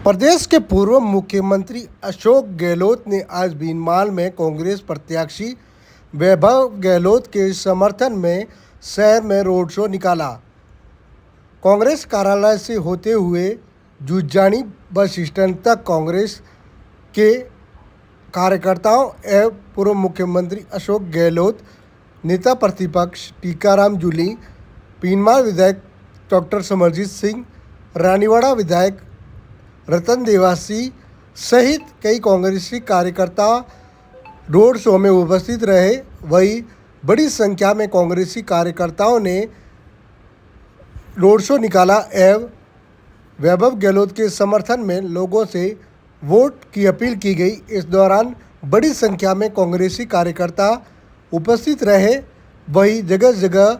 प्रदेश के पूर्व मुख्यमंत्री अशोक गहलोत ने आज भीनमाल में कांग्रेस प्रत्याशी वैभव गहलोत के समर्थन में शहर में रोड शो निकाला। कांग्रेस कार्यालय से होते हुए जुज्जानी बस स्टैंड तक कांग्रेस के कार्यकर्ताओं एवं पूर्व मुख्यमंत्री अशोक गहलोत, नेता प्रतिपक्ष टीकाराम जूली, भीनमाल विधायक डॉक्टर समरजीत सिंह, रानीवाड़ा विधायक रतन देवासी सहित कई कांग्रेसी कार्यकर्ता रोड शो में उपस्थित रहे। वहीं बड़ी संख्या में कांग्रेसी कार्यकर्ताओं ने रोड शो निकाला एवं वैभव गहलोत के समर्थन में लोगों से वोट की अपील की गई। इस दौरान बड़ी संख्या में कांग्रेसी कार्यकर्ता उपस्थित रहे। वहीं जगह जगह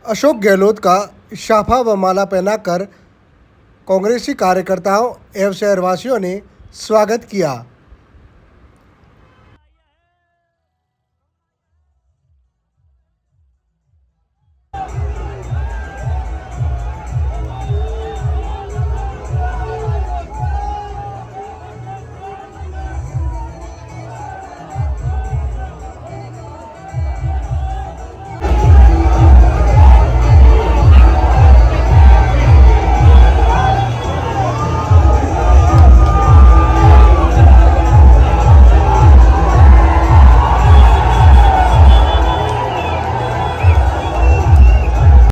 अशोक गहलोत का शाफा व माला पहनाकर कांग्रेसी कार्यकर्ताओं एवं शहरवासियों ने स्वागत किया।